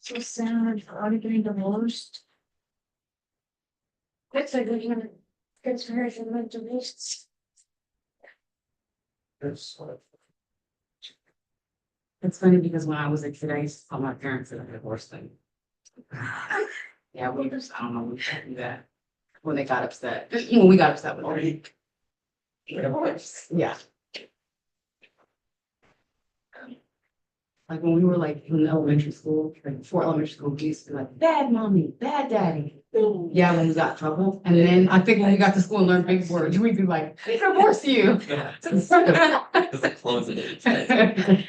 So sad, I'm getting divorced. It's like we're gonna get married and then divorced. It's funny because when I was a kid, I used to tell my parents that I divorced them. Yeah, we just, I don't know, we can't do that. When they got upset, when we got upset with her. Divorce. Yeah. Like when we were like in elementary school, like before elementary school, we used to be like, bad mommy, bad daddy. Yeah, when we got in trouble. And then I think when we got to school and learned big words, we'd be like, they divorce you. It's a closing it.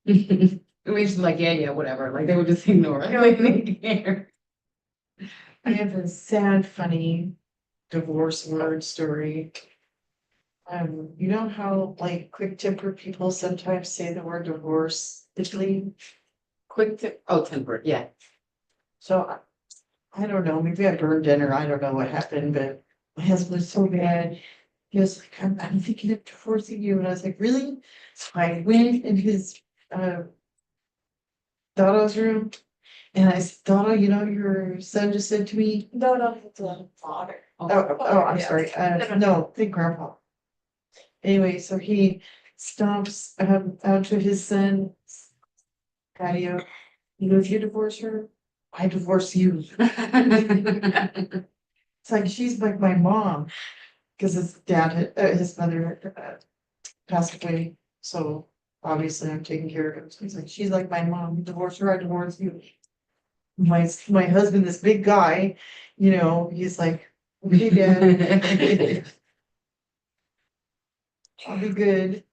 We used to be like, yeah, whatever. Like they would just ignore it. Like they didn't care. I have a sad, funny divorce word story. You know how like quick tempered people sometimes say the word divorce quickly? Quick tip, oh, tempered, yeah. So I don't know, maybe I burned dinner, I don't know what happened, but my husband was so bad. He was like, I'm thinking of divorcing you, and I was like, really? So I went in his Dodo's room, and I said, Dodo, you know, your son just said to me, No, it's a father. I'm sorry, no, think grandpa. Anyway, so he stomps out to his son's patio. He goes, you divorce her? I divorce you. It's like, she's like my mom, because his mother had passed away, so obviously I'm taking care of him. So he's like, she's like my mom, you divorce her, I divorce you. My husband, this big guy, you know, he's like, okay, Dad, I'll be good.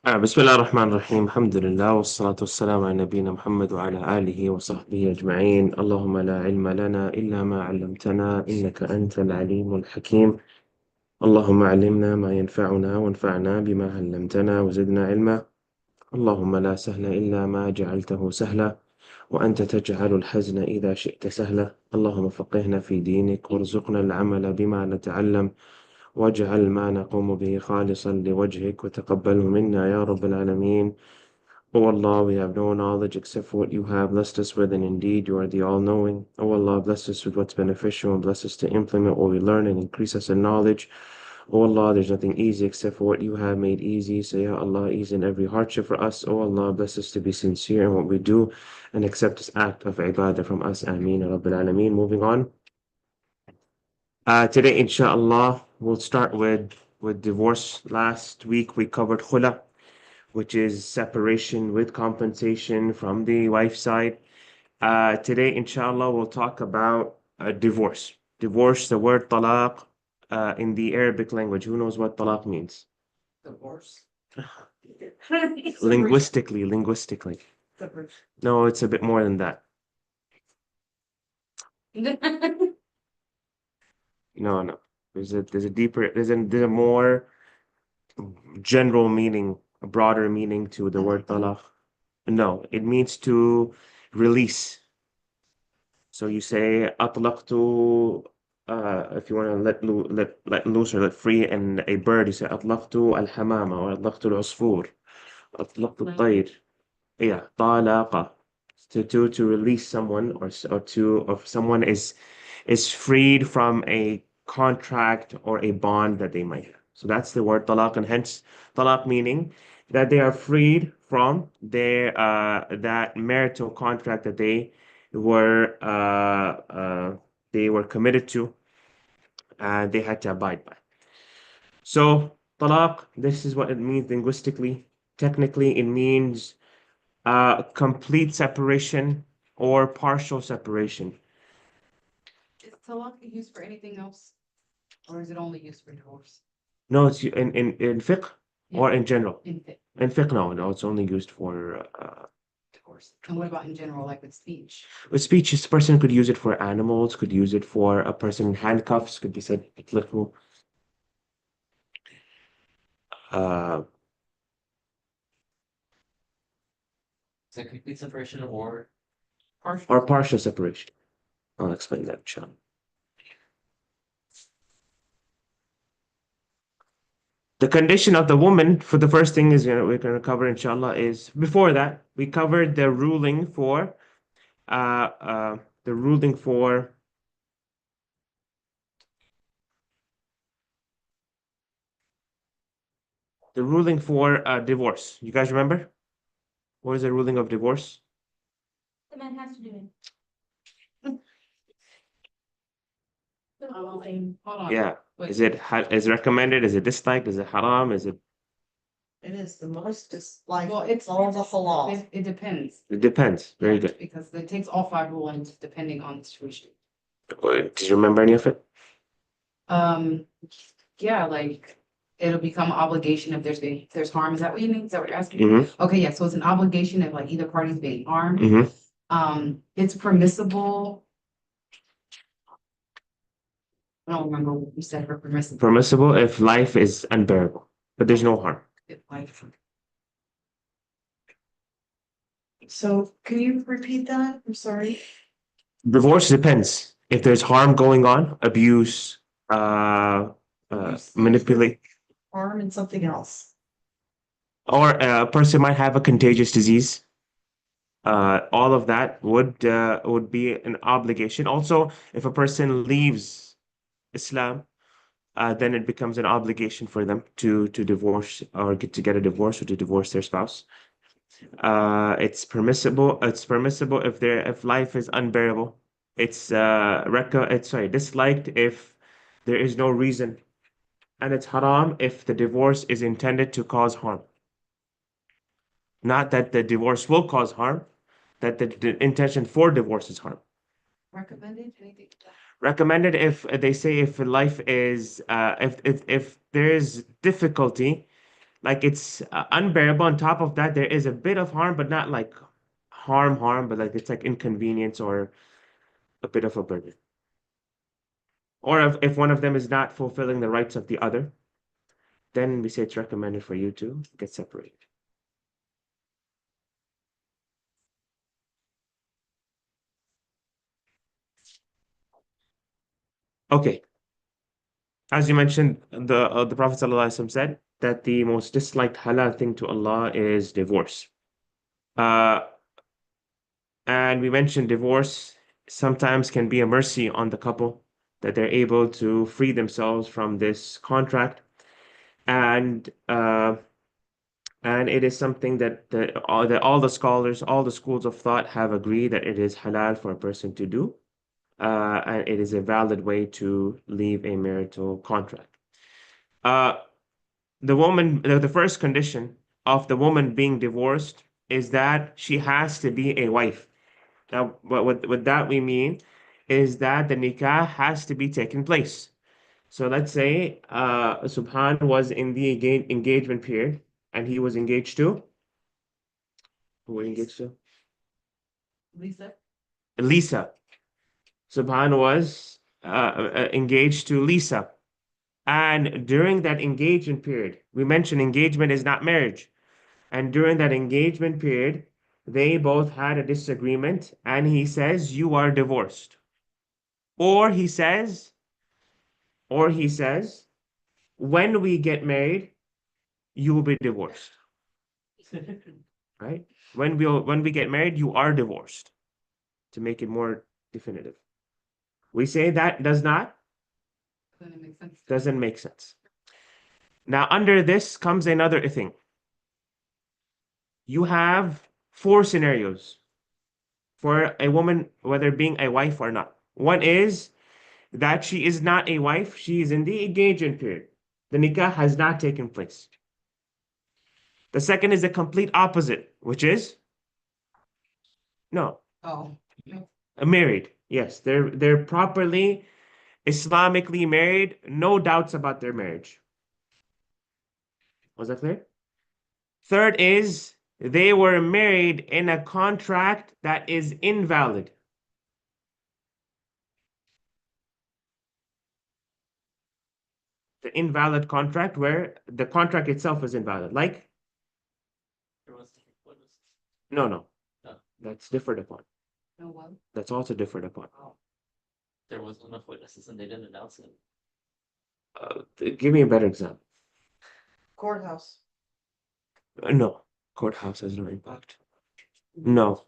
بسم الله الرحمن الرحيم الحمد لله والصلاة والسلام على نبينا محمد وعلى آله وصحبه أجمعين اللهم لا علم لنا إلا ما علمتنا إنك أنت العليم الحكيم اللهم علمنا ما ينفعنا وانفعنا بما علمتنا وزدنا علما اللهم لا سهل إلا ما جعلته سهلا وأنت تجعل الحزن إذا شئت سهلا اللهم فقهنا في دينك وارزقنا العمل بما نتعلم واجعل ما نقوم به خالصا لوجهك وتقبله منا يا رب العالمين. O Allah, we have no knowledge except for what you have blessed us with, and indeed you are the all-knowing. O Allah, bless us with what's beneficial and bless us to implement what we learn and increase us in knowledge. O Allah, there's nothing easy except for what you have made easy. So Ya Allah, ease in every hardship for us. O Allah, bless us to be sincere in what we do and accept this act of ibadah from us. Ameen. Rabbil Alameen. Moving on. Today, inshallah, we'll start with divorce. Last week we covered khula, which is separation with compensation from the wife's side. Today, inshallah, we'll talk about divorce. Divorce, the word talaq, in the Arabic language. Who knows what talaq means? Divorce. Linguistically. No, it's a bit more than that. No. There's a more general meaning, a broader meaning to the word talaq. No, it means to release. So you say atlaqtu, if you want to let loose or let free and a bird, you say atlaqtu al-hamama or atlaqtu al-usfur, atlaqtu al-tayr. Yeah, talaqa. To release someone or if someone is freed from a contract or a bond that they might have. So that's the word talaq, and hence talaq meaning that they are freed from their that marital contract that they were committed to and they had to abide by. So talaq, this is what it means linguistically. Technically, it means complete separation or partial separation. Is talaq used for anything else? Or is it only used for divorce? No, it's in fiqh or in general. In fit, In fiqh, no, it's only used for divorce. And what about in general, like with speech? with speech. This person could use it for animals, could use it for a person in handcuffs, could be said applicable. Uh, Is it complete separation or or partial separation. I'll explain that, inshallah. The condition of the woman for the first thing is, we're going to cover, inshallah, is before that, we covered the ruling for, the ruling for divorce. You guys remember? What is the ruling of divorce? The man has to do it. Hold on. Yeah. Wait. Is it recommended? Is it disliked? Is it haram? Is it? It is the most disliked, Well, it's all the halal. It depends. It depends. Very Yeah, good. Because it takes all five rulings depending on the situation. Do you remember any of it? Yeah, like it'll become obligation if there's harm. Is that what you mean? Is that what you're asking? Mm-hmm. Okay, yeah, so it's an obligation if like either party's being harmed. Mm-hmm. It's permissible. I don't remember what you said for permissible. Permissible if life is unbearable, but there's no harm. If life- So can you repeat that? I'm sorry. Divorce depends. If there's harm going on, abuse, manipulate, Harm and something else. or a person might have a contagious disease. All of that would be an obligation. Also, if a person leaves Islam, then it becomes an obligation for them to divorce or to get a divorce or to divorce their spouse. It's permissible. It's permissible if life is unbearable. It's disliked if there is no reason, and it's haram if the divorce is intended to cause harm. Not that the divorce will cause harm, that the intention for divorce is harm. Recommended, anything? Recommended if they say if life is if there is difficulty, like it's unbearable. On top of that, there is a bit of harm, but not like harm, but like it's like inconvenience or a bit of a burden. Or if one of them is not fulfilling the rights of the other, then we say it's recommended for you to get separated. Okay. As you mentioned, the Prophet ﷺ said that the most disliked halal thing to Allah is divorce. And we mentioned divorce sometimes can be a mercy on the couple, that they're able to free themselves from this contract. And it is something that all the scholars, all the schools of thought have agreed that it is halal for a person to do. And it is a valid way to leave a marital contract. The first condition of the woman being divorced is that she has to be a wife. Now, what that we mean is that the nikah has to be taken place. So let's say Subhan was in the engagement period and he was engaged to? Who were engaged to? Lisa? Lisa. Subhan was engaged to Lisa. And during that engagement period, we mentioned engagement is not marriage. And during that engagement period, they both had a disagreement, and he says, "You are divorced." Or he says, "When we get married, you will be divorced." Right? When we get married, you are divorced. To make it more definitive. We say that doesn't make sense. Now, under this comes another thing. You have 4 scenarios for a woman, whether being a wife or not. One is that she is not a wife, she is in the engagement period. The nikah has not taken place. The second is the complete opposite, which is no, Oh, married. Yes, they're properly Islamically married, no doubts about their marriage. Was that clear? Third is they were married in a contract that is invalid. The invalid contract where the contract itself is invalid. Like? No. That's differed upon. no one. That's also differed upon. there wasn't enough witnesses and they didn't announce it. Give me a better example. Courthouse. No, courthouse has no impact. No,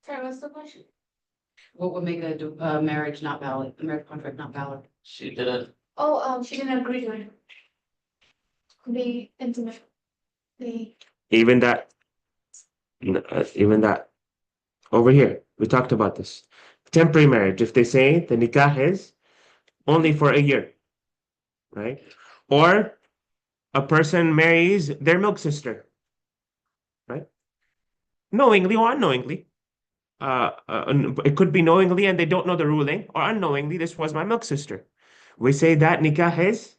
Sorry, what's the question? What would make a marriage not valid, a marriage contract not valid? She didn't, Oh, she didn't agree to it. Be intimate. They, even that. Even that. Over here, we talked about this. Temporary marriage, if they say the nikah is only for a year, right? Or a person marries their milk sister, right? Knowingly or unknowingly. It could be knowingly and they don't know the ruling, or unknowingly, this was my milk sister. We say that nikah is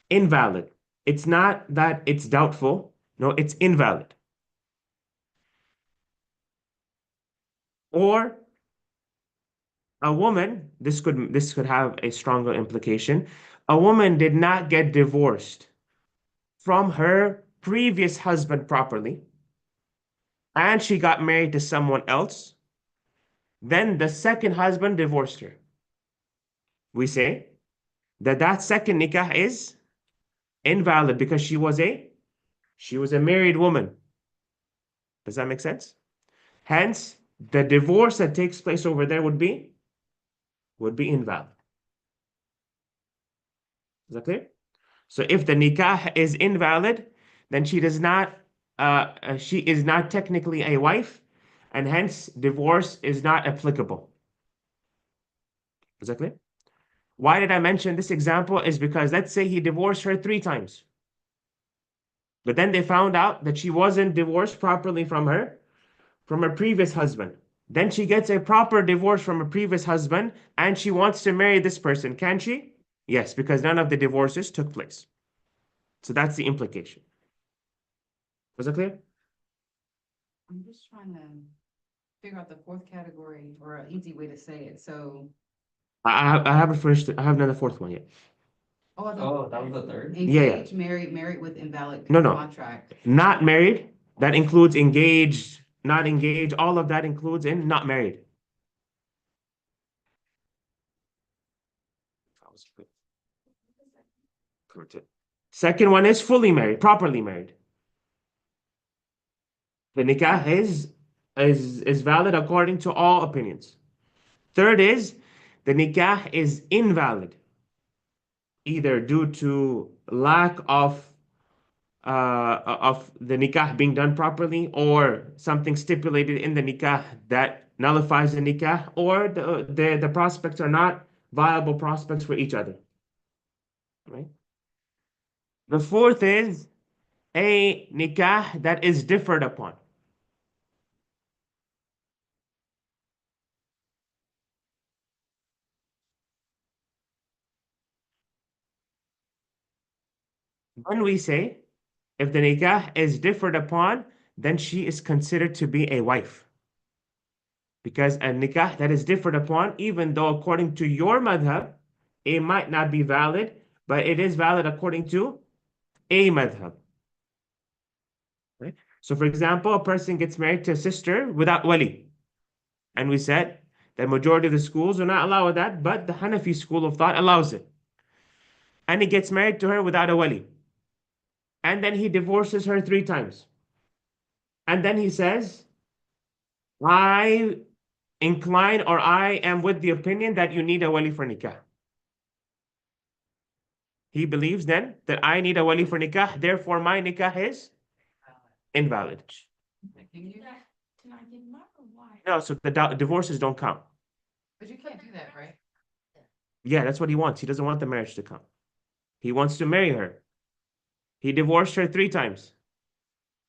invalid. It's not that it's doubtful. No, it's invalid. Or a woman, this could have a stronger implication. A woman did not get divorced from her previous husband properly, and she got married to someone else. Then the second husband divorced her. We say that second nikah is invalid because she was a married woman. Does that make sense? Hence, the divorce that takes place over there would be invalid. Is that clear? So if the nikah is invalid, then she is not technically a wife, and hence divorce is not applicable. Is that clear? Why did I mention this example? Is because let's say he divorced her 3 times. But then they found out that she wasn't divorced properly from her previous husband. Then she gets a proper divorce from a previous husband and she wants to marry this person. Can she? Yes, because none of the divorces took place. So that's the implication. Was that clear? I'm just trying to figure out the fourth category or an easy way to say it, so. I haven't finished. I haven't done the fourth one yet. oh, that was the third? Yeah. Engaged, married with invalid No. contract. Not married. That includes engaged, not engaged. All of that includes in not married. Second one is fully married, properly married. The nikah is valid according to all opinions. Third is the nikah is invalid, either due to lack of the nikah being done properly, or something stipulated in the nikah that nullifies the nikah, or the prospects are not viable prospects for each other. Right? The fourth is a nikah that is differed upon. When we say if the nikah is differed upon, then she is considered to be a wife. Because a nikah that is differed upon, even though according to your madhab, it might not be valid, but it is valid according to a madhab. Right? So for example, a person gets married to a sister without wali. And we said that majority of the schools do not allow that, but the Hanafi school of thought allows it. And he gets married to her without a wali. And then he divorces her 3 times. And then he says, I incline, or I am with the opinion that you need a wali for nikah. He believes then that I need a wali for nikah, therefore my nikah is invalid. Can you? to not give mark or why? No, so the divorces don't count. But you can't do that, right? Yeah, that's what he wants. He doesn't want the marriage to count. He wants to marry her. He divorced her 3 times.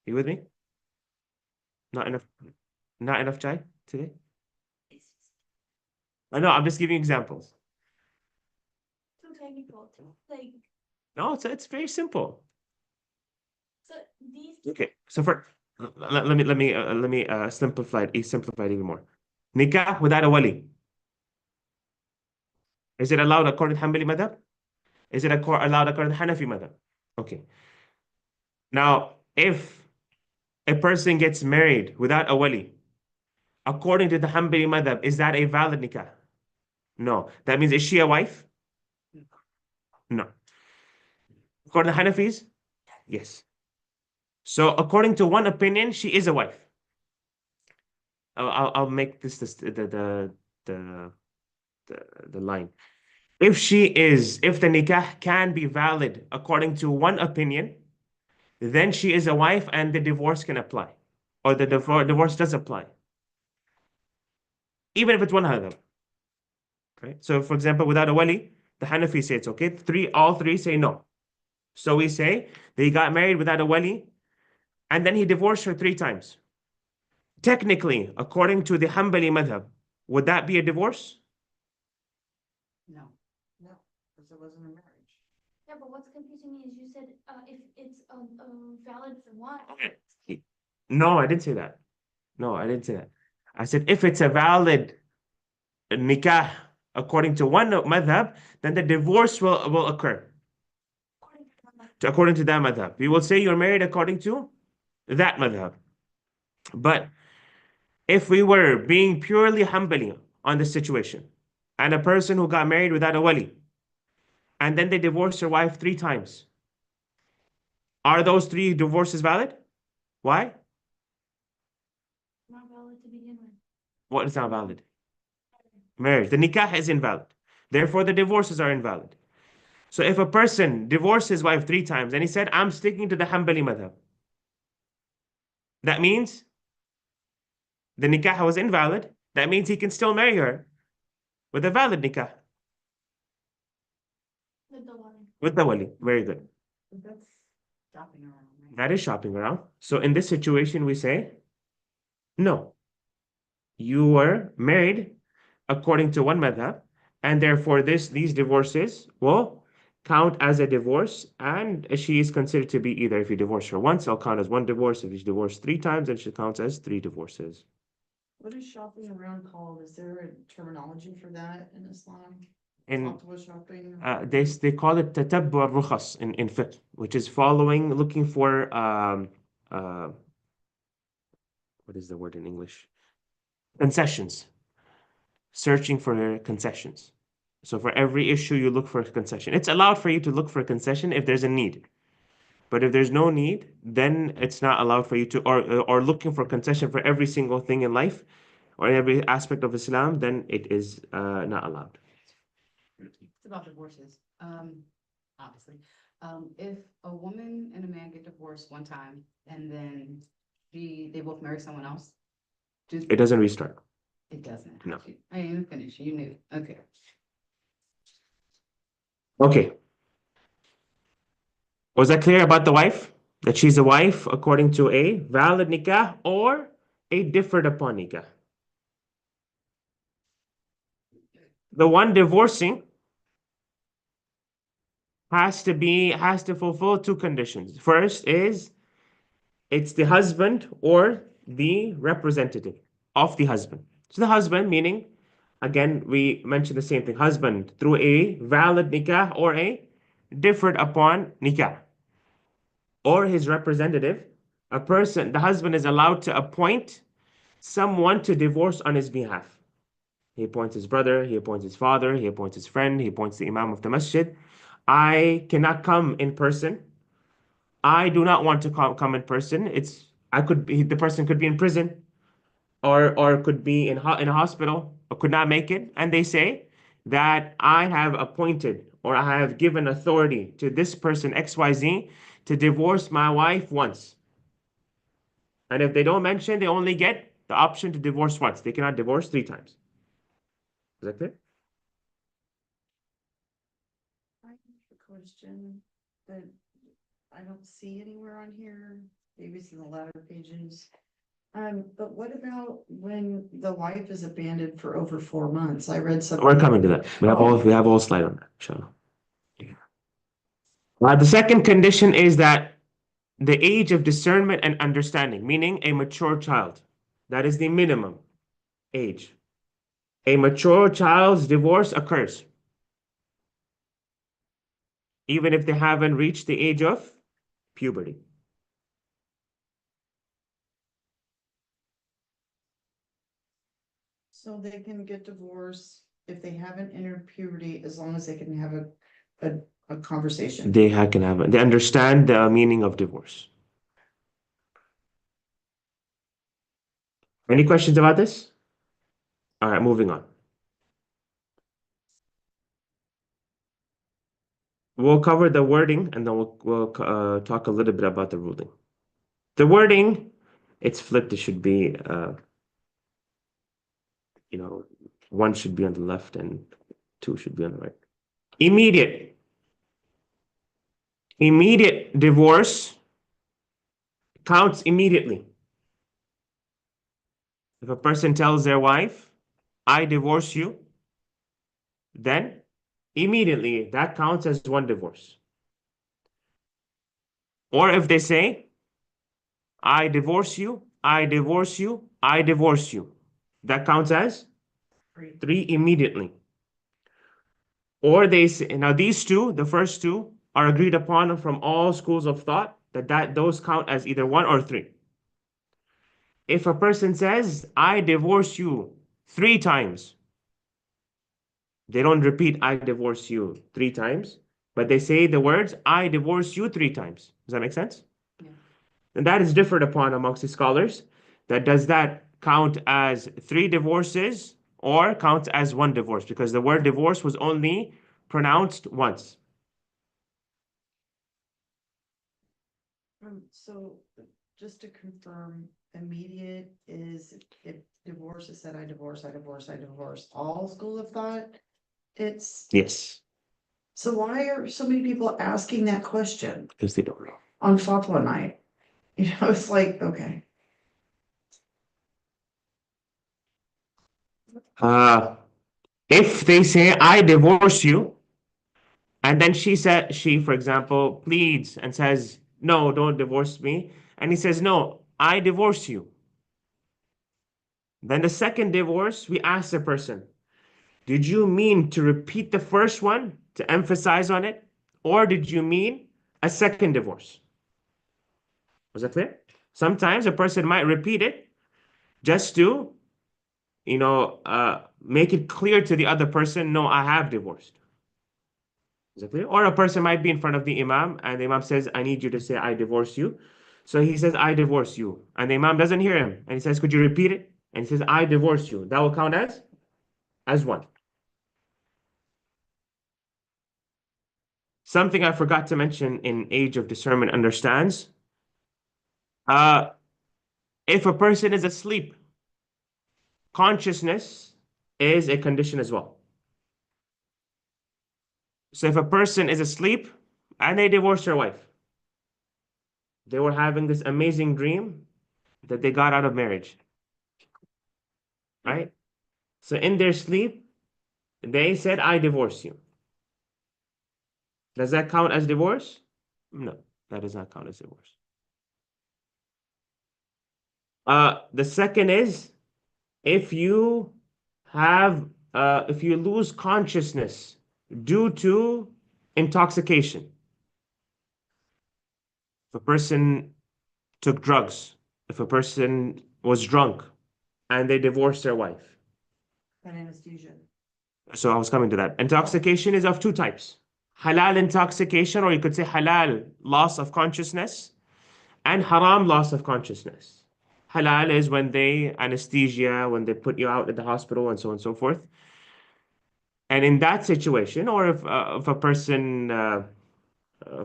You with me? Not enough chai today? I know, I'm just giving you examples. Too technical, like, No, it's very simple. so these. Okay, so let me simplify it even more. Nikah without a wali. Is it allowed according to Hanbali madhab? Is it allowed according to Hanafi madhab? Okay. Now, if a person gets married without a wali, according to the Hanbali madhab, is that a valid nikah? No. That means, is she a wife? No. According to Hanafis? Yes. So according to one opinion, she is a wife. I'll make this the the line. If the nikah can be valid according to one opinion, then she is a wife and the divorce can apply. Or the divorce does apply. Even if it's one hadith. Right? So for example, without a wali, the Hanafi say it's okay. All three say no. So we say they got married without a wali, and then he divorced her 3 times. Technically, according to the Hanbali madhab, would that be a divorce? No. No, because it wasn't a marriage. Yeah, but what's confusing me is you said, if it's, valid for one. No, I didn't say that. No, I didn't say that. I said if it's a valid nikah according to one madhab, then the divorce will occur. According to that madhab. We will say you're married according to that madhab. But if we were being purely Hanbali on the situation, and a person who got married without a wali, and then they divorced their wife 3 times, are those 3 divorces valid? Why? Not valid to begin with. What is not valid? Marriage. The nikah is invalid. Therefore, the divorces are invalid. So if a person divorced his wife 3 times and he said, I'm sticking to the Hanbali madhab, that means the nikah was invalid. That means he can still marry her with a valid nikah, With the one. with the wali. Very good. But that's shopping around. Right? That is shopping around. So in this situation, we say, no, you were married according to one madhab, and therefore these divorces will count as a divorce, and she is considered to be either, if you divorce her once, it'll count as one divorce. If you divorce 3 times, then she counts as 3 divorces. What is shopping around called? Is there a terminology for that in Islam? In Fatwa shopping? they call it tatabbu al-rukhas in fiqh, which is looking for what is the word in English? Concessions. Searching for concessions. So for every issue, you look for a concession. It's allowed for you to look for a concession if there's a need. But if there's no need, then it's not allowed for you to, or looking for concession for every single thing in life or every aspect of Islam, then it is not allowed. It's about divorces. Obviously, if a woman and a man get divorced one time and then they both marry someone else, It doesn't restart. it doesn't. No. I didn't even finish. You knew. Okay. Okay. Was that clear about the wife? That she's a wife according to a valid nikah or a differed upon nikah? The one divorcing has to fulfill 2 conditions. First is it's the husband or the representative of the husband. So the husband, meaning, again, we mentioned the same thing, husband through a valid nikah or a differed upon nikah, or his representative, the husband is allowed to appoint someone to divorce on his behalf. He appoints his brother, he appoints his father, he appoints his friend, he appoints the imam of the masjid. I cannot come in person. I do not want to come in person. The person could be in prison or could be in a hospital or could not make it. And they say that I have appointed or I have given authority to this person XYZ to divorce my wife once. And if they don't mention, they only get the option to divorce once. They cannot divorce 3 times. Is that clear? I have a question that I don't see anywhere on here, maybe it's in the latter pages. But what about when the wife is abandoned for over 4 months? I read something. We're coming to that. We have a whole slide on that, inshallah. The second condition is that the age of discernment and understanding, meaning a mature child. That is the minimum age. A mature child's divorce occurs, even if they haven't reached the age of puberty. So they can get divorced if they haven't entered puberty, as long as they can have a conversation. They understand the meaning of divorce. Any questions about this? All right, moving on. We'll cover the wording and then we'll talk a little bit about the ruling. The wording, it's flipped. It should be, one should be on the left and two should be on the right. Immediate divorce counts immediately. If a person tells their wife, I divorce you, then immediately that counts as one divorce. Or if they say, I divorce you, I divorce you, I divorce you, that counts as three immediately. Or they say, now these two, the first two, are agreed upon from all schools of thought that those count as either one or three. If a person says, I divorce you 3 times, they don't repeat, I divorce you 3 times, but they say the words, I divorce you 3 times. Does that make sense? Yeah. And that is differed upon amongst the scholars. Does that count as 3 divorces or count as 1 divorce? Because the word divorce was only pronounced once. So just to confirm, immediate is if divorce is said, I divorce, I divorce, I divorce, all school of thought. It's, Yes, so why are so many people asking that question because they don't know. on Fatwa night? It's like, okay. If they say, I divorce you, and then she, for example, pleads and says, no, don't divorce me. And he says, no, I divorce you. Then the second divorce, we ask the person, did you mean to repeat the first one to emphasize on it? Or did you mean a second divorce? Was that clear? Sometimes a person might repeat it just to, make it clear to the other person, no, I have divorced. Is that clear? Or a person might be in front of the imam and the imam says, I need you to say, I divorce you. So he says, I divorce you. And the imam doesn't hear him. And he says, could you repeat it? And he says, I divorce you. That will count as one. Something I forgot to mention in Age of Discernment understands. If a person is asleep, consciousness is a condition as well. So if a person is asleep and they divorce their wife, they were having this amazing dream that they got out of marriage. Right? So in their sleep, they said, I divorce you. Does that count as divorce? No, that does not count as divorce. The second is if you lose consciousness due to intoxication. If a person took drugs, if a person was drunk and they divorced their wife. An anesthesia. So I was coming to that. Intoxication is of 2 types. Halal intoxication, or you could say halal loss of consciousness, and haram loss of consciousness. Halal is when they anesthesia, when they put you out at the hospital and so on and so forth. And in that situation, or if a person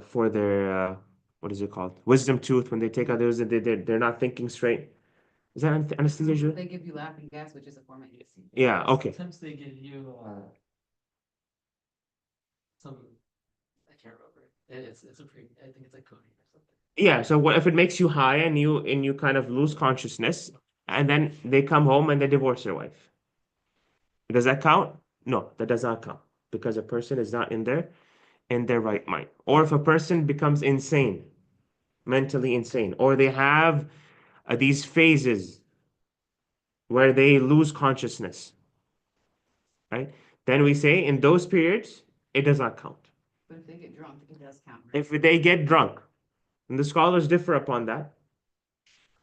for their what is it called? Wisdom tooth, when they take out those, they're not thinking straight. Is that anesthesia? They give you laughing gas, which is a form of anesthesia. Yeah, okay. Sometimes they give you some, I can't remember. It's a pretty, I think it's like codeine or something. Yeah, so what if it makes you high and you kind of lose consciousness, and then they come home and they divorce their wife? Does that count? No, that does not count, because a person is not in their right mind. Or if a person becomes insane, mentally insane, or they have these phases where they lose consciousness, right? Then we say in those periods, it does not count. But if they get drunk, it does count. Right? If they get drunk, and the scholars differ upon that.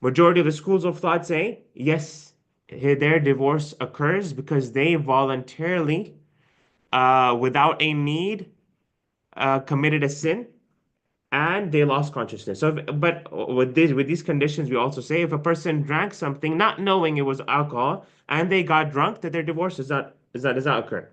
Majority of the schools of thought say, yes, their divorce occurs because they voluntarily, without a need, committed a sin and they lost consciousness. So, but with these conditions, we also say if a person drank something not knowing it was alcohol and they got drunk, that their divorce does not occur.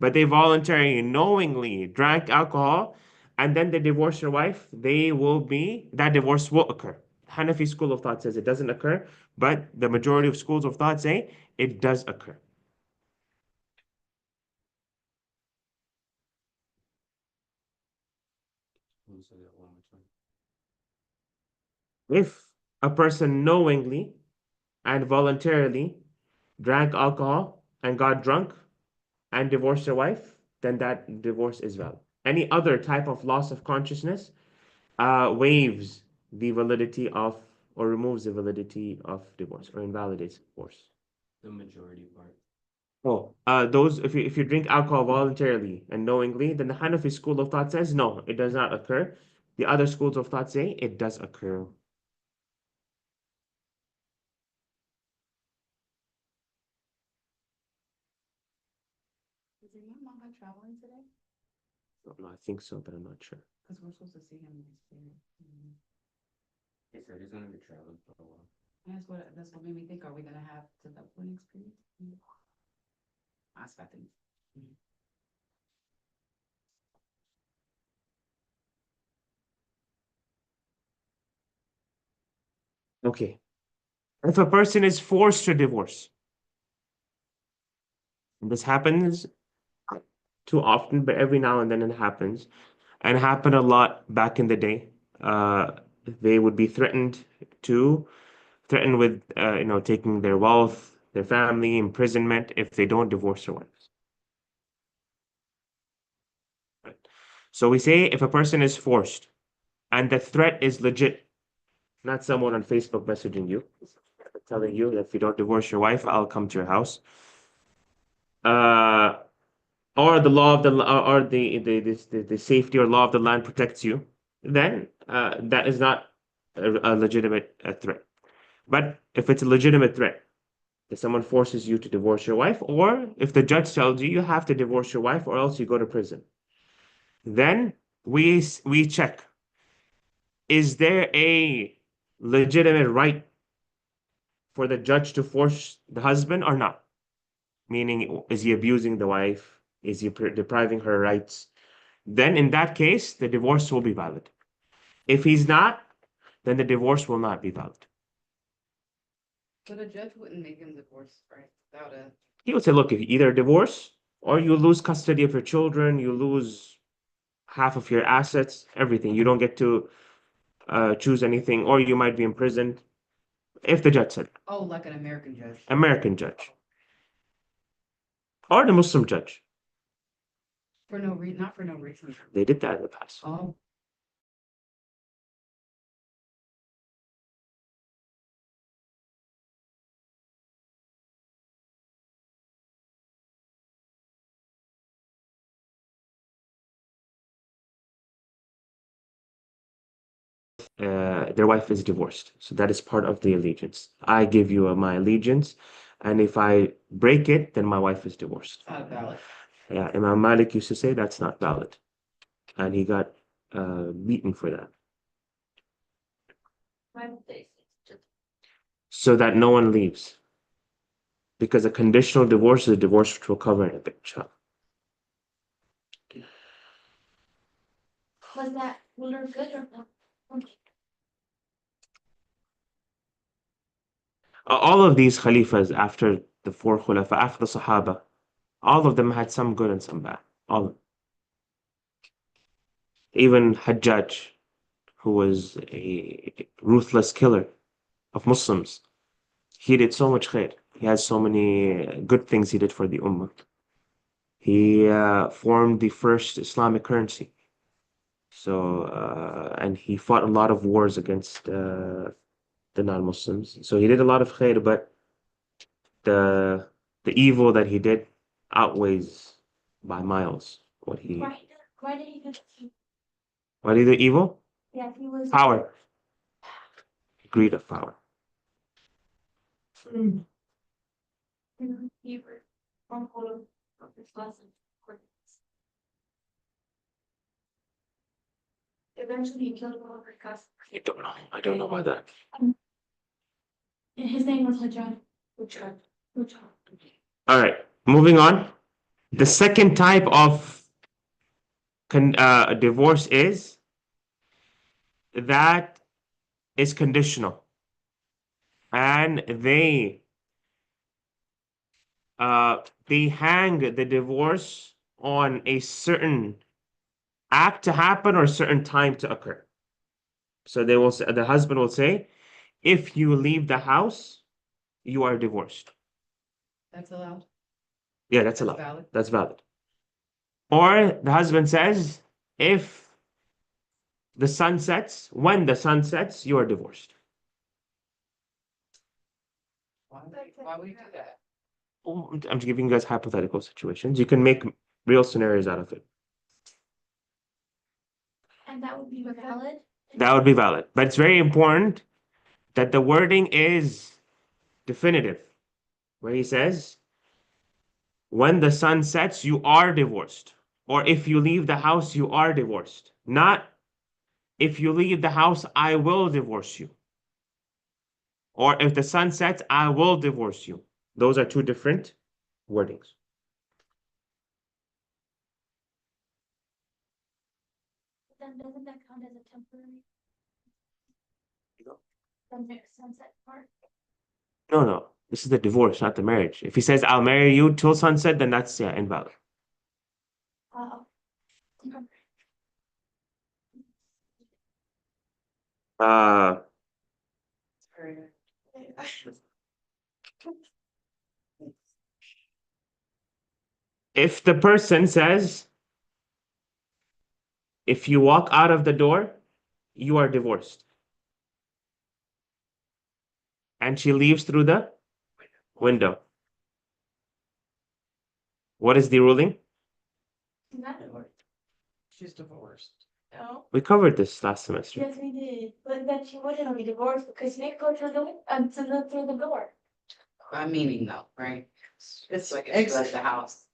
But they voluntarily, knowingly drank alcohol and then they divorce their wife, that divorce will occur. Hanafi school of thought says it doesn't occur, but the majority of schools of thought say it does occur. If a person knowingly and voluntarily drank alcohol and got drunk and divorced their wife, then that divorce is valid. Any other type of loss of consciousness waives the validity of or removes the validity of divorce or invalidates divorce. The majority part. Oh, those if you drink alcohol voluntarily and knowingly, then the Hanafi school of thought says no, it does not occur. The other schools of thought say it does occur. Is your mom traveling today? No, I think so, but I'm not sure. Because we're supposed to see him next year. He said he's gonna be traveling for a while. That's what made me think, are we gonna have the Dublin experience? I expect it. Okay. If a person is forced to divorce, and this happens too often, but every now and then it happens, and it happened a lot back in the day. They would be threatened with taking their wealth, their family, imprisonment if they don't divorce their wives. Right. So we say if a person is forced and the threat is legit, not someone on Facebook messaging you, telling you that if you don't divorce your wife, I'll come to your house. Or the law of or the safety or law of the land protects you, then that is not a legitimate threat. But if it's a legitimate threat, if someone forces you to divorce your wife, or if the judge tells you you have to divorce your wife or else you go to prison, then we check, is there a legitimate right for the judge to force the husband or not? Meaning, is he abusing the wife? Is he depriving her rights? Then in that case, the divorce will be valid. If he's not, then the divorce will not be valid. But a judge wouldn't make him divorce, right? Without a. He would say, look, if you either divorce or you lose custody of your children, you lose half of your assets, everything. You don't get to choose anything, or you might be imprisoned. If the judge said, Oh, like an American judge. American judge, or the Muslim judge, Not for no reason. they did that in the past. Oh. Their wife is divorced. So that is part of the allegiance. I give you my allegiance, and if I break it, then my wife is divorced. It's not valid. Yeah, Imam Malik used to say that's not valid, and he got beaten for that. So that no one leaves, because a conditional divorce is a divorce which we'll cover in a bit. Inshallah. Was that ruler good or not? Okay. All of these Khalifas after the four Khulafa, after the Sahaba, all of them had some good and some bad. All of them. Even Hajjaj, who was a ruthless killer of Muslims, he did so much khair. He has so many good things he did for the Ummah. He formed the first Islamic currency. So, and he fought a lot of wars against the non-Muslims. So he did a lot of khair, but the evil that he did outweighs by miles what he. Why did he do that? Why did he do evil? Yeah, he was. Power. Greed of power. You were on hold of this lesson. Eventually he killed one of her cousins. I don't know. I don't know about that. His name was Hajjaj. Hajjaj. All right, moving on. The second type of divorce is that is conditional, and they hang the divorce on a certain act to happen or a certain time to occur. So they will say, the husband will say, if you leave the house, you are divorced. That's allowed. Yeah, that's That's allowed. valid. That's valid. Or the husband says, if the sun sets, when the sun sets, you are divorced. Why would you do that? I'm just giving you guys hypothetical situations. You can make real scenarios out of it. And that would be valid? That would be valid. But it's very important that the wording is definitive, where he says, when the sun sets, you are divorced. Or if you leave the house, you are divorced. Not, if you leave the house, I will divorce you. Or if the sun sets, I will divorce you. Those are two different wordings. Then doesn't that count as a temporary? No. The next sunset part? No. This is the divorce, not the marriage. If he says, I'll marry you till sunset, then that's invalid. Okay. Uh, if the person says, if you walk out of the door, you are divorced. And she leaves through the window. What is the ruling? Not She's divorced. no. We covered this last semester. Yes, we did, but then she wouldn't be divorced because she didn't go through through the door. By meaning though, right? It's Like if she left the house.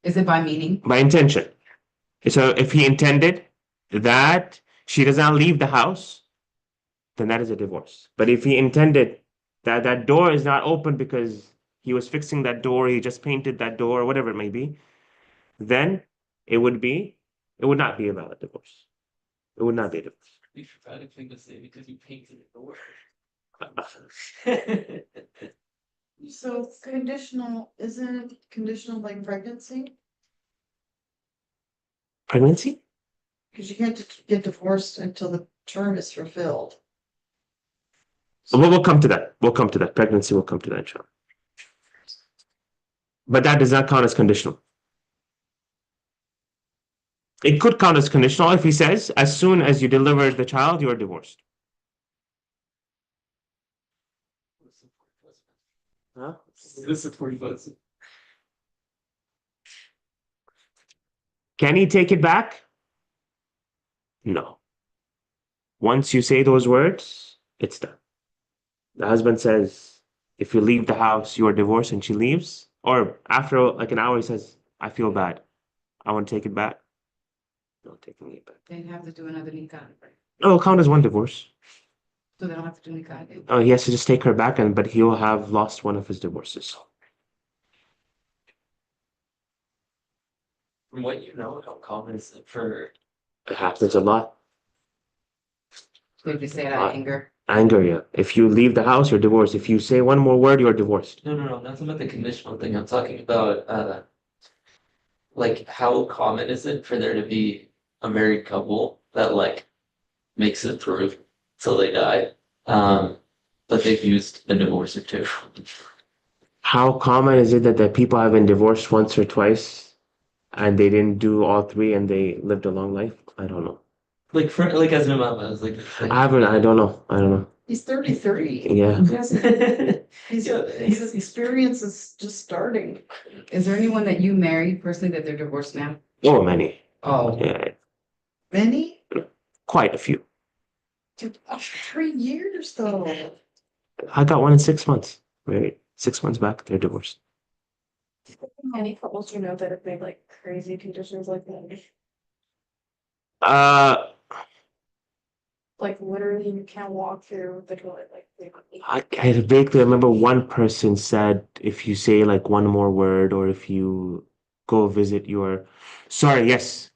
Is it by meaning? By intention. So if he intended that she does not leave the house, then that is a divorce. But if he intended that that door is not open because he was fixing that door, he just painted that door, whatever it may be, then it would not be a valid divorce. It would not be a divorce. You dramatic thing to say because you painted the door. So it's conditional, isn't it conditional like pregnancy? Pregnancy? Because you can't get divorced until the term is fulfilled. We'll come to that. We'll come to that. Pregnancy will come to that, inshallah. But that does not count as conditional. It could count as conditional if he says, as soon as you deliver the child, you are divorced. Huh? This is 40 bucks. Can he take it back? No. Once you say those words, it's done. The husband says, if you leave the house, you are divorced, and she leaves. Or after like an hour, he says, I feel bad. I want to take it back. No, taking it back. They have to do another nikah, right? No, it'll count as one divorce. So they don't have to do nikah again. Oh, he has to just take her back, but he'll have lost one of his divorces. From what you know, how common is it for It happens a lot. So if you say it out of anger. Anger, yeah. If you leave the house, you're divorced. If you say one more word, you're divorced. no, I'm not talking about the conditional thing. I'm talking about like how common is it for there to be a married couple that like makes it through till they die, but they've used a divorce or two. How common is it that the people have been divorced once or twice and they didn't do all three and they lived a long life? I don't know. Like for like as an imam, I was like, I don't know. He's 33. Yeah. His experience is just starting. Is there anyone that you married personally that they're divorced now? Oh, many. Oh, Yeah, Many? quite a few. 3 years though. I got one in 6 months. Right. 6 months back, they're divorced. Any couples you know that have made like crazy conditions like that? Uh, Like literally you can't walk through the toilet, like they. I vaguely remember one person said if you say like one more word or if you go visit your, sorry, yes,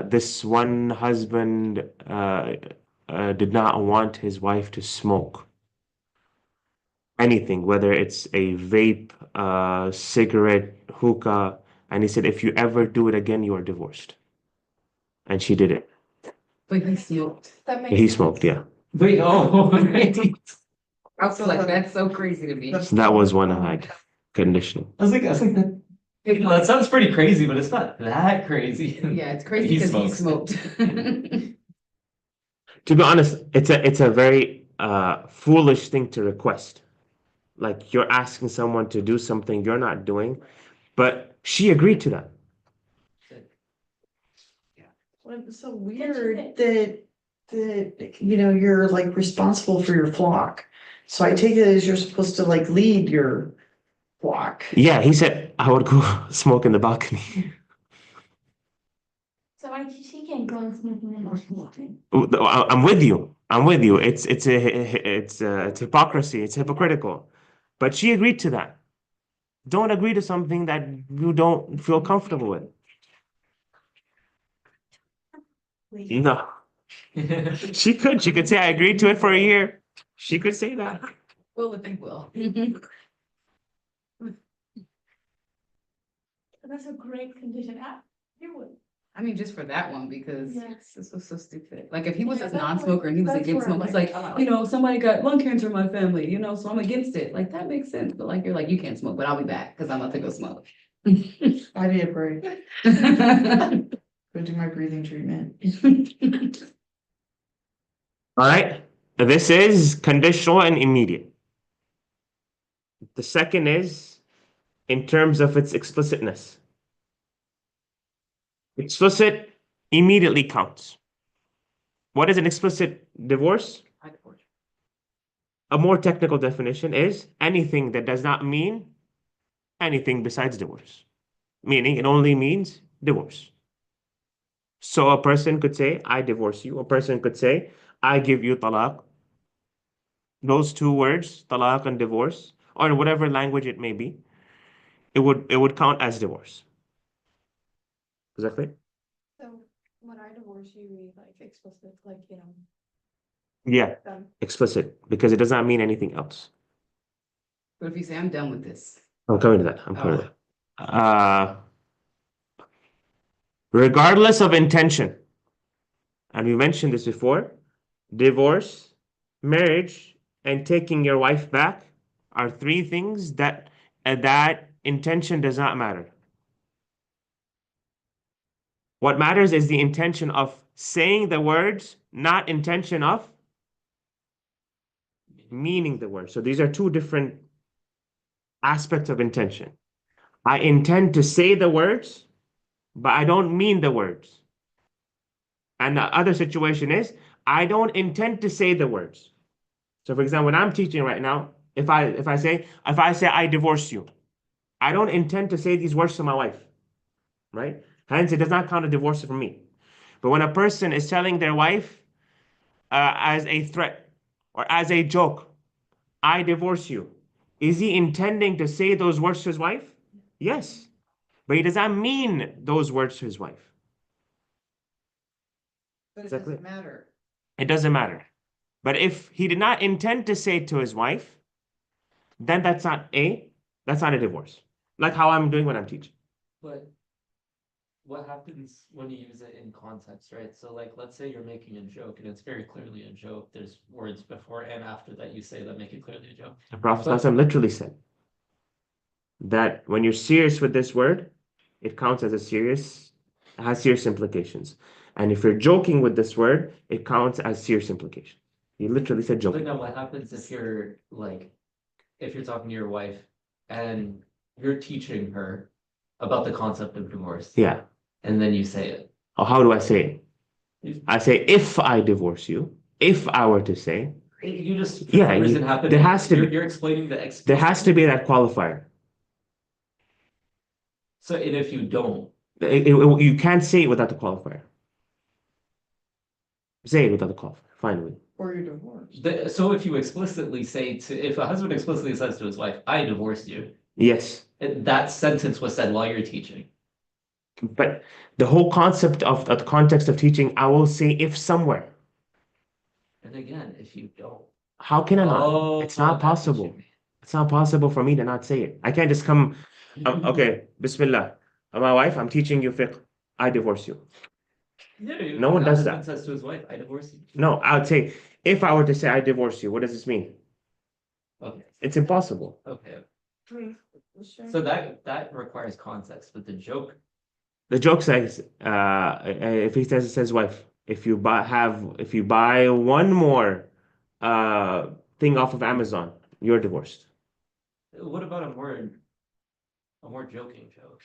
this one husband did not want his wife to smoke anything, whether it's a vape, cigarette, hookah, and he said if you ever do it again, you are divorced. And she did it. But he smoked. That makes Yeah, he sense. smoked, yeah. Wait, oh, right. I was like, that's so crazy to me. So that was one I had conditioning. I was like, that, that sounds pretty crazy, but it's not that crazy. Yeah, it's crazy He because he smokes. smoked. To be honest, it's a very foolish thing to request. Like you're asking someone to do something you're not doing, but she agreed to that. Well, it's so weird that, you're like responsible for your flock. So I take it as you're supposed to like lead your flock. Yeah, he said I would go smoke in the balcony. So why did she can't go and smoke in the balcony? I'm with you. I'm with you. It's hypocrisy. It's hypocritical. But she agreed to that. Don't agree to something that you don't feel comfortable with. No. She could. She could say I agreed to it for a year. She could say that. Well, if he will. That's a great condition. You would. I mean, just for that one, because Yes. this was so stupid. Like, if he was Yeah, a that's non-smoker and he was that's against where I'm smoke, it's like, like, somebody got lung cancer in my family, so I'm against it. Like, that makes sense. But like, you're like, you can't smoke, but I'll be back because I'm about to go smoke. I need a break. Go do my breathing treatment. All right. This is conditional and immediate. The second is in terms of its explicitness. Explicit immediately counts. What is an explicit divorce? A more technical definition is anything that does not mean anything besides divorce, meaning it only means divorce. So a person could say, I divorce you. A person could say, I give you talaq. Those two words, talaq and divorce, or in whatever language it may be, it would count as divorce. Is that clear? So when I divorce you, we like explicit, like, Yeah, done. explicit, because it does not mean anything else. But if you say, I'm done with this. I'm coming to that. I'm coming to that. Regardless of intention, and we mentioned this before, divorce, marriage, and taking your wife back are three things that intention does not matter. What matters is the intention of saying the words, not intention of meaning the words. So these are two different aspects of intention. I intend to say the words, but I don't mean the words. And the other situation is I don't intend to say the words. So for example, when I'm teaching right now, if I say I divorce you, I don't intend to say these words to my wife, right? Hence, it does not count a divorce for me. But when a person is telling their wife as a threat or as a joke, I divorce you, is he intending to say those words to his wife? Yes. But he does not mean those words to his wife. But it Exactly. doesn't matter. It doesn't matter. But if he did not intend to say it to his wife, then that's not a divorce. Like how I'm doing when I'm teaching. But what happens when you use it in context, right? So like, let's say you're making a joke and it's very clearly a joke. There's words before and after that you say that make it clearly a joke. The Prophet ﷺ literally said that when you're serious with this word, it counts as it has serious implications. And if you're joking with this word, it counts as serious implications. He literally said But joking. now what happens if you're talking to your wife and you're teaching her about the concept of divorce Yeah. and then you say it? How do I say it? I say, if I divorce you, if I were to say, You just, for Yeah, some reason you- happen. there has to be- You're explaining the There has to be that qualifier. So, and if you don't, You can't say it without the qualifier. Say it without the qualifier, finally. Or you're divorced. so if you explicitly say if a husband explicitly says to his wife, I divorced you, Yes. that sentence was said while you're teaching. But the whole concept of the context of teaching, I will say if somewhere. And again, if you don't. How can I not? Oh, It's not that's what you possible. mean. It's not possible for me to not say it. I can't just come, okay, Bismillah. My wife, I'm teaching you fiqh. I divorce you. Yeah, No one the does husband that. says to his wife, I divorce you. No, I would say, if I were to say I divorce you, what does this mean? Okay, It's impossible. okay. Sure. So that requires context, but the joke, The joke says, if he says to his wife, if you buy one more thing off of Amazon, you're divorced. what about a more joking joke?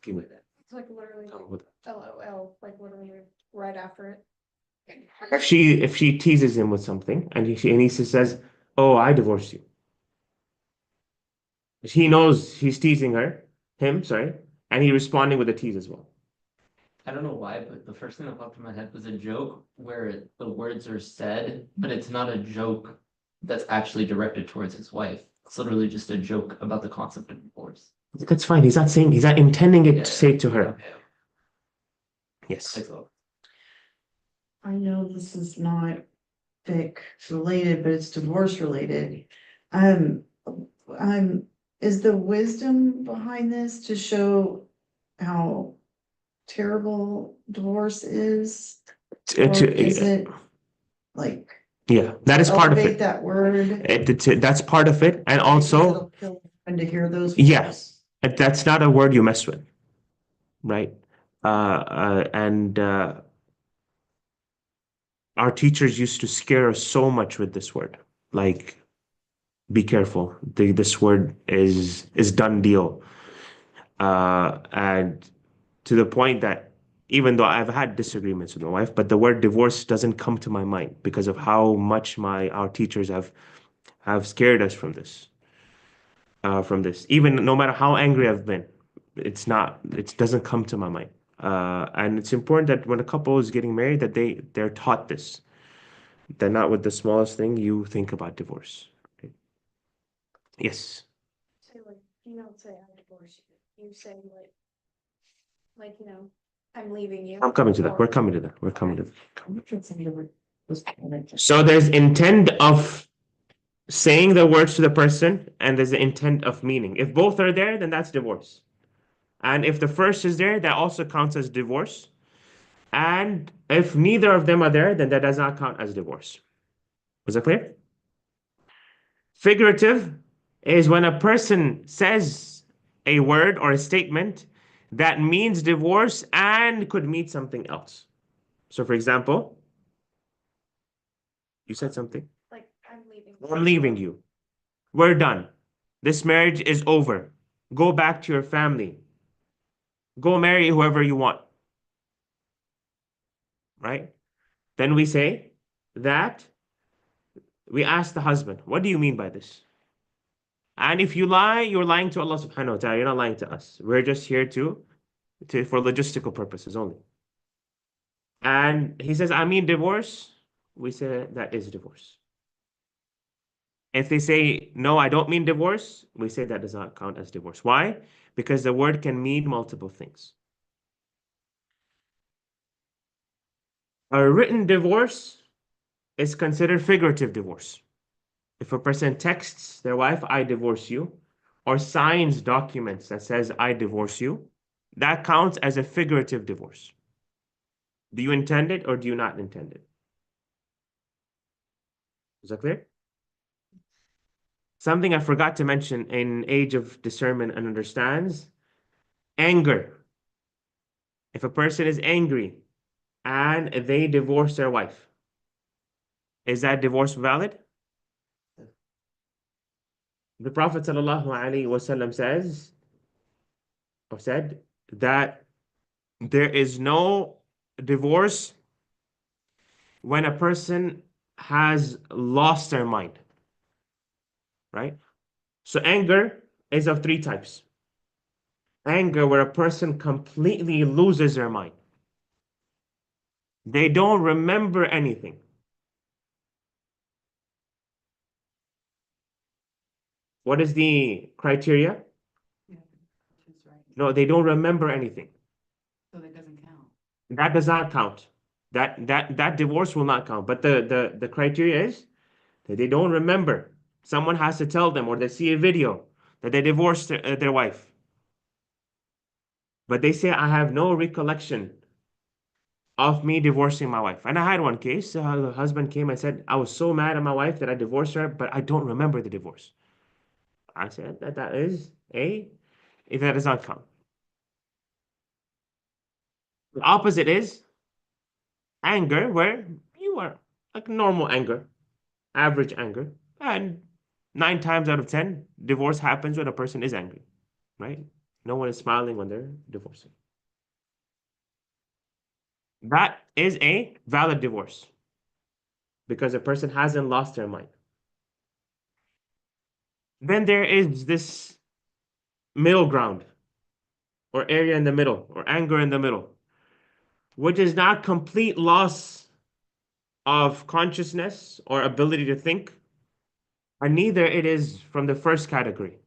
Give me It's like literally like LOL, like literally right after it. if she teases him with something and he says, "Oh, I divorce you." He knows he's teasing him, sorry, and he's responding with a tease as well. I don't know why, but the first thing that popped in my head was a joke where the words are said, but it's not a joke that's actually directed towards his wife. It's literally just a joke about the concept of divorce. That's fine. He's not intending it Yeah, to say to her. okay. Yes. Thanks a lot. I know this is not fic related, but it's divorce related. Um, is the wisdom behind this to show how terrible divorce is? Or is it like Yeah, that is part of elevate it. that word? That's part of it, and also, And to hear those Yeah. words. that's not a word you mess with, right? And our teachers used to scare us so much with this word, like, be careful. This word is done deal, and to the point that even though I've had disagreements with my wife, but the word divorce doesn't come to my mind because of how much our teachers have scared us from this. Even no matter how angry I've been, it doesn't come to my mind. And it's important that when a couple is getting married, that they're taught this. That not with the smallest thing you think about divorce. Okay. Yes. Say like, you don't say I divorce you. You say like, I'm leaving you. I'm coming to that. Or- We're coming to that. We're coming to that. So there's intent of saying the words to the person, and there's the intent of meaning. If both are there, then that's divorce. And if the first is there, that also counts as divorce. And if neither of them are there, then that does not count as divorce. Was that clear? Figurative is when a person says a word or a statement that means divorce and could mean something else. So, for example, you said something. Like, I'm leaving. I'm leaving you. We're done. This marriage is over. Go back to your family. Go marry whoever you want. Right? Then we say that we ask the husband, what do you mean by this? And if you lie, you're lying to Allah subhanahu wa ta'ala. You're not lying to us. We're just here for logistical purposes only. And he says, I mean divorce. We say that is divorce. If they say, no, I don't mean divorce, we say that does not count as divorce. Why? Because the word can mean multiple things. A written divorce is considered figurative divorce. If a person texts their wife, I divorce you, or signs documents that says, I divorce you, that counts as a figurative divorce. Do you intend it or do you not intend it? Is that clear? Something I forgot to mention in age of discernment and understands, anger. If a person is angry and they divorce their wife, is that divorce valid? The Prophet ﷺ said that there is no divorce when a person has lost their mind, right? So anger is of three types. Anger where a person completely loses their mind. They don't remember anything. What is the criteria? Yeah, she's right. No, they don't remember anything. So that doesn't count. That does not count. That divorce will not count. But the criteria is that they don't remember. Someone has to tell them, or they see a video that they divorced their wife. But they say, I have no recollection of me divorcing my wife. And I had one case. The husband came and said, I was so mad at my wife that I divorced her, but I don't remember the divorce. I said that is that does not count. The opposite is anger, where you are like normal anger, average anger, and 9 times out of 10, divorce happens when a person is angry, right? No one is smiling when they're divorcing. That is a valid divorce because a person hasn't lost their mind. Then there is this middle ground or area in the middle or anger in the middle, which is not complete loss of consciousness or ability to think, and neither it is from the first category.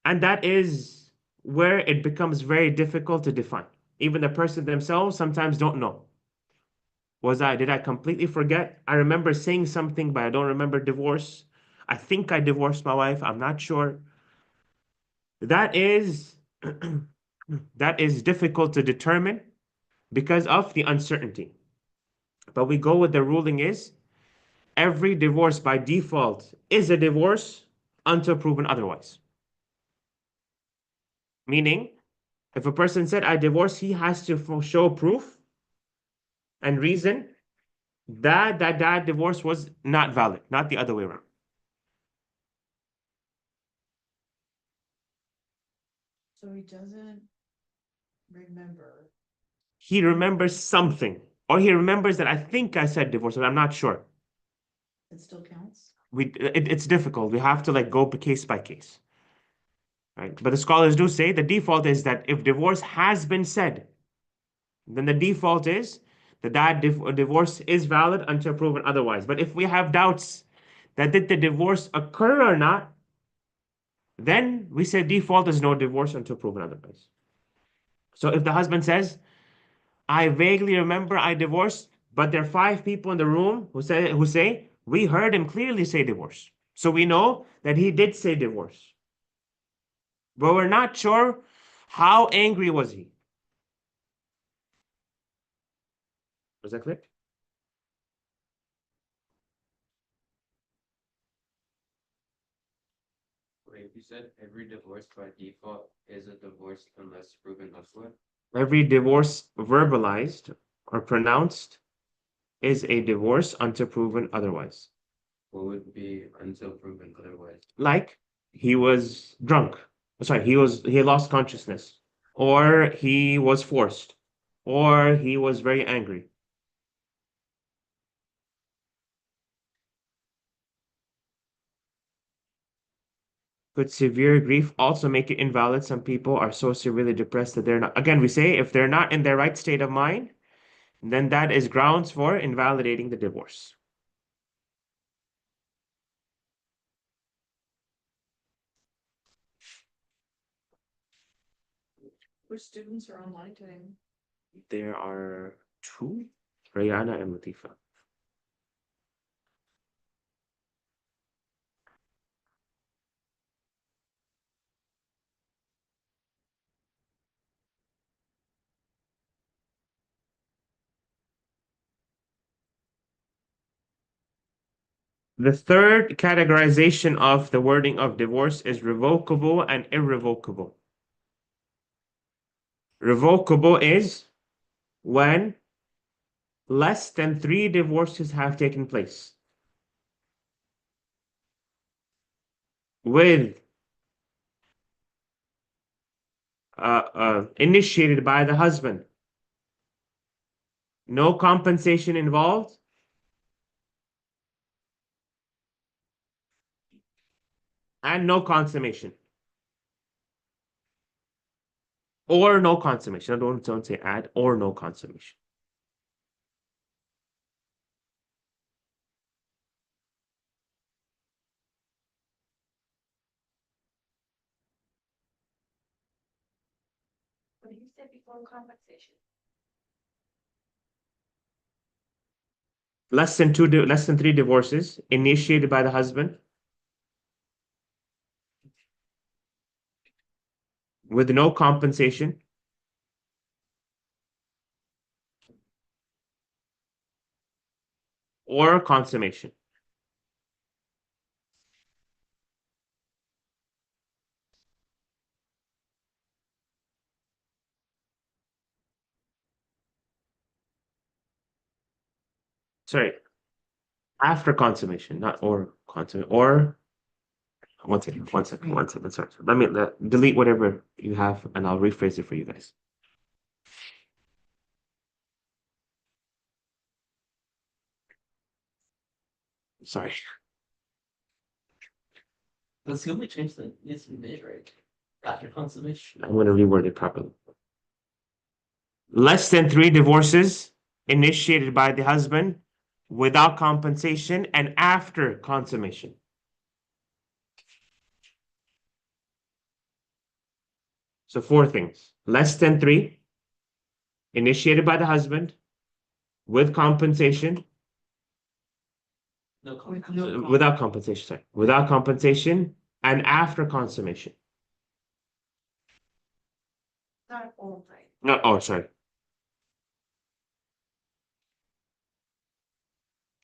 And that is where it becomes very difficult to define. Even the person themselves sometimes don't know. Did I completely forget? I remember saying something, but I don't remember divorce. I think I divorced my wife. I'm not sure. That is that is difficult to determine because of the uncertainty. But we go with the ruling is every divorce by default is a divorce until proven otherwise. Meaning, if a person said, I divorce, he has to show proof and reason that divorce was not valid, not the other way around. So he doesn't remember. He remembers something, or he remembers that I think I said divorce, but I'm not sure. It still counts? It's difficult. We have to like go case by case, right? But the scholars do say the default is that if divorce has been said, then the default is that divorce is valid until proven otherwise. But if we have doubts that did the divorce occur or not, then we say default is no divorce until proven otherwise. So if the husband says, I vaguely remember I divorced, but there are 5 people in the room who say we heard him clearly say divorce. So we know that he did say divorce. But we're not sure how angry was he. Was that clear? Wait, you said every divorce by default is a divorce unless proven elsewhere? Every divorce verbalized or pronounced is a divorce until proven otherwise. What would be until proven otherwise? Like he was drunk. Sorry, he lost consciousness, or he was forced, or he was very angry. Could severe grief also make it invalid? Some people are so severely depressed that they're not. Again, we say if they're not in their right state of mind, then that is grounds for invalidating the divorce. Which students are online today? There are 2, Rayana and Latifa. The third categorization of the wording of divorce is revocable and irrevocable. Revocable is when less than 3 divorces have taken place with initiated by the husband, no compensation involved, and no consummation. Or no consummation. I don't say add or no consummation. What did you say before compensation? Less than three divorces initiated by the husband with no compensation or consummation. Sorry, after consummation, not or consummation. Or one second. Sorry. Let me delete whatever you have, and I'll rephrase it for you guys. Sorry. That's the only change that needs to be made, right? After consummation. I'm going to reword it properly. Less than three divorces initiated by the husband without compensation and after consummation. So four things. Less than three initiated by the husband with compensation, No comment. without compensation, sorry, without compensation and after consummation. Not all night. No, oh, sorry.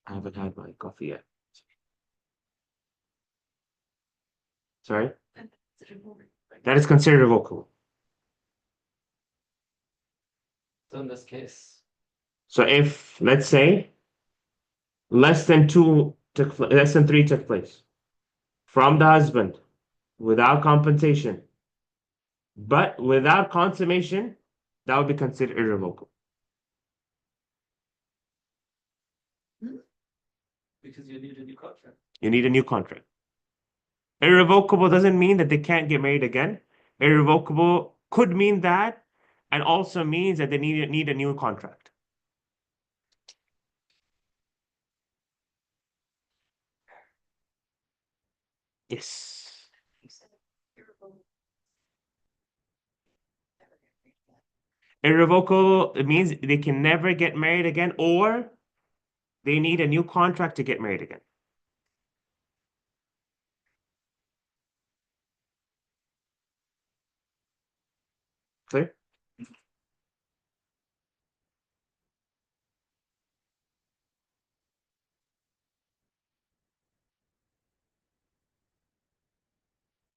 I haven't had my coffee yet. Sorry? That is considered revocable. So in this case, So if, let's say, less than three took place from the husband without compensation, but without consummation, that would be considered irrevocable. because you need a new contract. You need a new contract. Irrevocable doesn't mean that they can't get married again. Irrevocable could mean that, and also means that they need a new contract. Yes. Irrevocable, it means they can never get married again, or they need a new contract to get married again. Clear?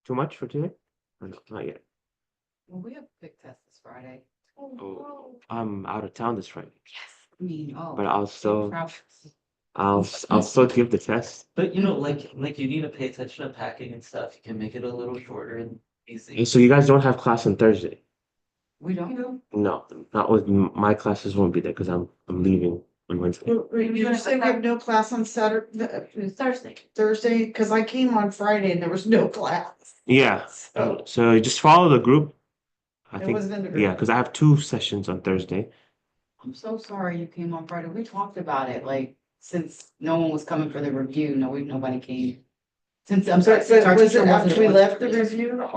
Too much for today? Or no, not yet. Well, we have a big test this Friday. Oh, I'm out of town this Friday, Yes. I mean, oh. but I'll still proud. I'll still give the test. But you know, like you need to pay attention to packing and stuff. You can make it a little shorter and easy. So you guys don't have class on Thursday? We don't. No, not with my classes won't be there because I'm leaving on Wednesday. You say we have no class on Thursday. Thursday, cause I came on Friday and there was no class. Yeah. So So just follow the group. I it think wasn't in the group. yeah, because I have 2 sessions on Thursday. I'm so sorry you came on Friday. We talked about it, like, since no one was coming for the review, nobody came. Since, I'm sorry, since our Was teacher it after wasn't. we left the review?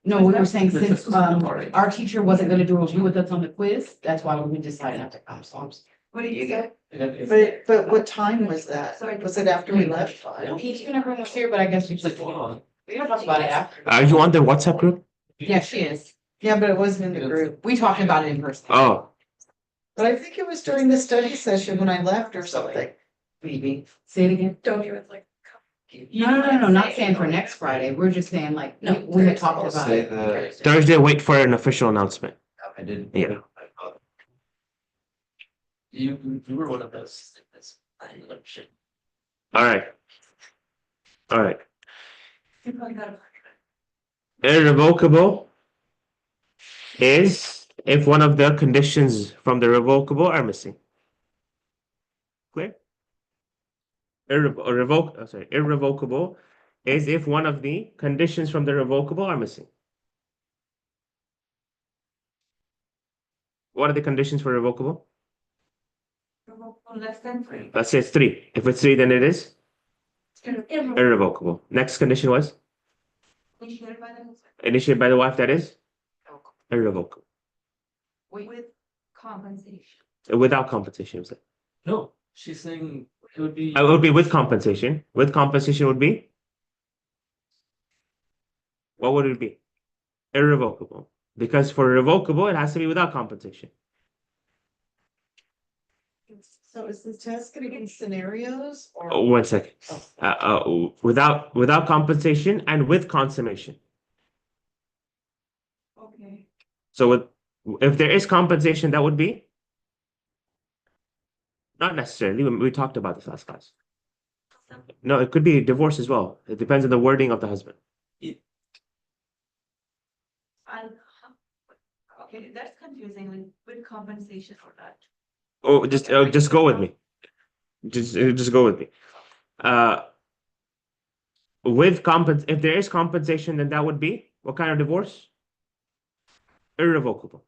No, we were saying The since, test was in the morning. our teacher wasn't gonna do a review with us on the quiz, that's why we decided not to come, so I'm. What did you get? But what time was that? Was it after we left? Each and everyone was here, but I guess we It's like, just, hold on. we talked about it after. Are you on the WhatsApp group? Yeah, she is. Yeah, but it wasn't in the group. We talked about it in person. Oh, But I think it was during the study session when I left or something. Maybe. Say it again. Don't even like. No, not saying for next Friday. We're just saying like, No, we had talked I'll about say it. the, Thursday. Wait for an official announcement. I didn't. Yeah. You were one of those. I didn't know shit. All right. All right. You probably got a- Irrevocable is if one of the conditions from the revocable are missing. Clear? Irrevocable is if one of the conditions from the revocable are missing. What are the conditions for revocable? Less than 3. Let's say it's 3. If it's 3, then it is irrevocable. Next condition was initiated by the wife, that is irrevocable. Wait, Compensation. Without compensation, was it? No, she's saying it would be. It would be with compensation. With compensation would be? What would it be? Irrevocable. Because for revocable, it has to be without compensation. So is the test gonna be in scenarios or? Oh, 1 second. Without compensation and with consummation. Okay. So if there is compensation, that would be? Not necessarily. We talked about this last class. No, it could be divorce as well. It depends on the wording of the husband. Okay, that's confusing with compensation or not. Oh, just go with me. Just go with me. If there is compensation, then that would be what kind of divorce? Irrevocable.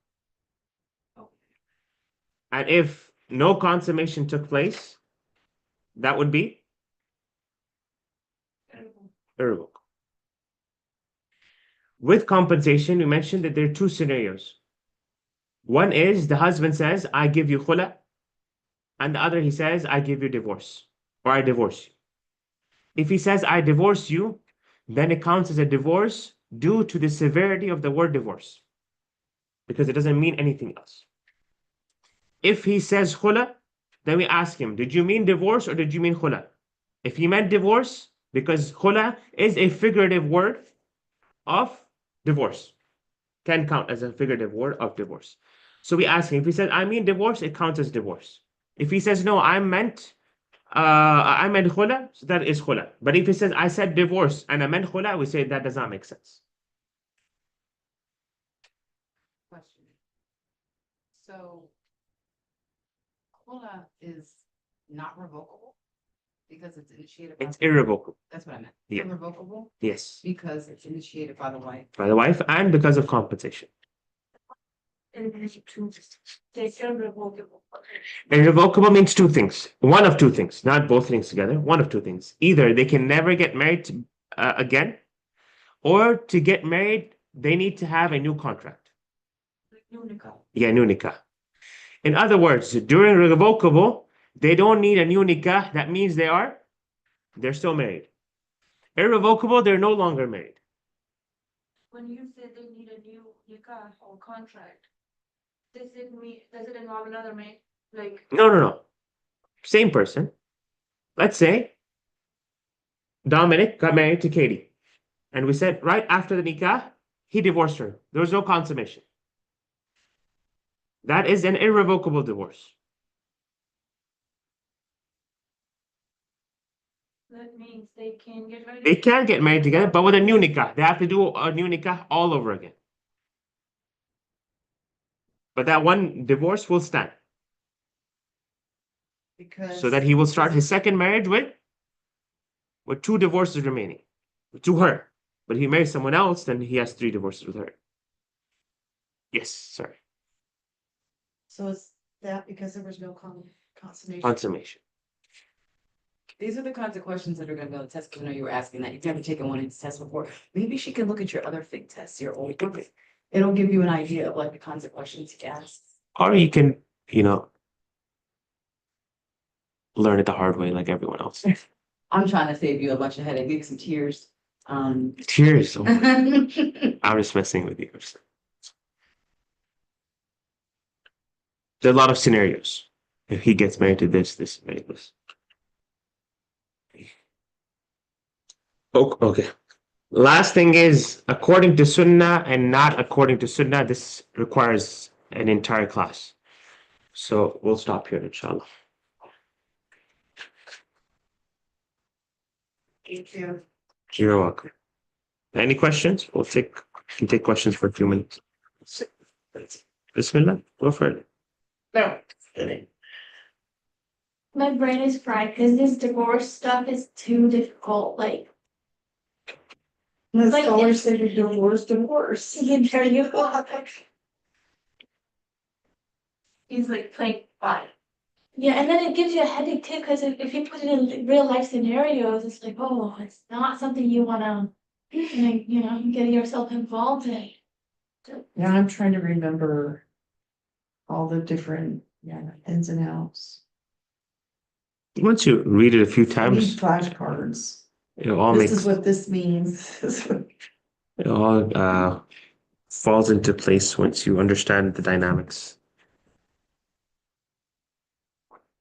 And if no consummation took place, that would be irrevocable. With compensation, we mentioned that there are 2 scenarios. One is the husband says, I give you khula, and the other he says, I give you divorce, or I divorce you. If he says, I divorce you, then it counts as a divorce due to the severity of the word divorce, because it doesn't mean anything else. If he says khula, then we ask him, did you mean divorce or did you mean khula? If he meant divorce, because khula is a figurative word of divorce, can count as a figurative word of divorce. So we ask him, if he says, I mean divorce, it counts as divorce. If he says, no, I meant khula, so that is khula. But if he says, I said divorce and I meant khula, we say that does not make sense. question. So, khula is not revocable because it's initiated by. It's irrevocable. That's what I meant. Yeah. Irrevocable Yes, because it's initiated by the wife. by the wife and because of compensation. Irrevocable means 2 things. One of 2 things, not both things together. One of 2 things. Either they can never get married again, or to get married, they need to have a new contract. Yeah, new nikah. In other words, during revocable, they don't need a new nikah. That means they're still married. Irrevocable, they're no longer married. When you say they need a new nikah or contract, does it involve another man? Like, No. Same person. Let's say Dominic got married to Katie. And we said right after the nikah, he divorced her. There was no consummation. That is an irrevocable divorce. that means they can get married. They can get married together, but with a new nikah. They have to do a new nikah all over again. But that one divorce will stand. Because. So that he will start his second marriage with 2 divorces remaining. To her. But if he marries someone else, then he has 3 divorces with her. Yes, sorry. So is that because there was no consummation? Consummation. These are the kinds of questions that are going to be on the test. 'Cause I know you were asking that. You've never taken one of these tests before. Maybe she can look at your other fig tests, your old book. It'll give you an idea of like the kinds of questions he asks. Or you can, learn it the hard way like everyone else. I'm trying to save you a bunch of headache, some tears. Tears. Oh my- I'm just messing with you. There are a lot of scenarios. If he gets married to this, married to this. Okay. Last thing is, according to Sunnah and not according to Sunnah, this requires an entire class. So we'll stop here, inshallah. Thank you. You're welcome. Any questions? We can take questions for a few minutes. Bismillah, go for it. No. My brain is fried because this divorce stuff is too difficult. Like, The Like, scholars say we divorce. There you go. He's like playing fine. Yeah, and then it gives you a headache too, because if you put it in real life scenarios, it's like, oh, it's not something you wanna, get yourself involved in. Yeah, I'm trying to remember all the different, ins and outs. Once you read it a few I need times, flashcards. it all This makes is what this means. it all falls into place once you understand the dynamics.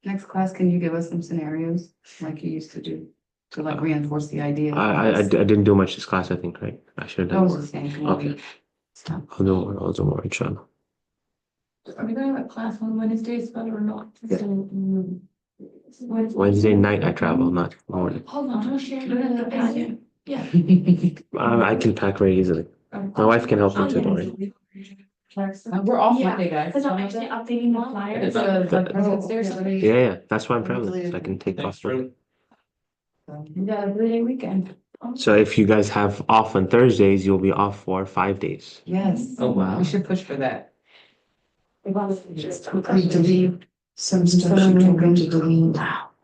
Next class, can you give us some scenarios like you used to do to like reinforce the idea? I didn't do much this class, I think, right? I should I have was done just more. saying. Okay. I'll do more, inshallah. Are we gonna have class on Wednesdays, but or not? Yeah. Wednesday night I travel, not morning. Hold on, I'll share the Yeah. I can pack very easily. My wife can help me too, don't worry. We're off Yeah, Monday, guys. Because I'm actually updating the flyer. It's like President's Day or something. Yeah, that's why I'm traveling, so I can take off. You got a 3-day weekend. So if you guys have off on Thursdays, you'll be off for 5 days. Yes. Oh, wow. We should push for that. Just quickly delete some stuff she told me to delete.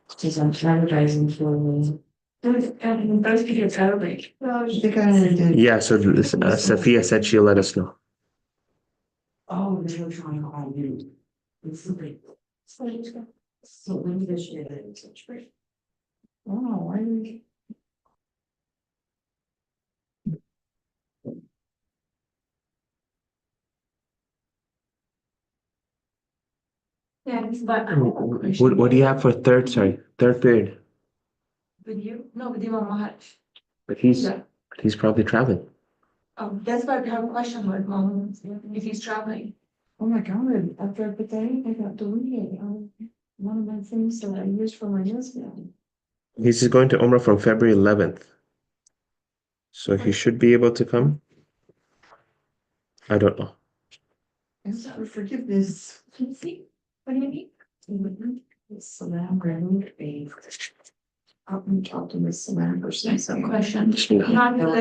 Because I'm strategizing for me. Those people celebrate. I think I only did. Yeah, so Safiya said she'll let us know. Oh, they were trying to call you. So when did she get it? Oh, why did we? Yeah, but. What do you have for third period? With you? No, with Imam Maharaj. But he's Yeah. probably traveling. Oh, that's why we have a question mark, Mom, if he's traveling. Oh my god, after I put that in, I got deleted on one of my things that I used for my husband. He's just going to Umrah from February 11th. So he should be able to come. I don't know. Ask for forgiveness. See, what do you mean? So now I'm going to be. I'll talk to Miss Samantha. That's a question. Bismillah. Not that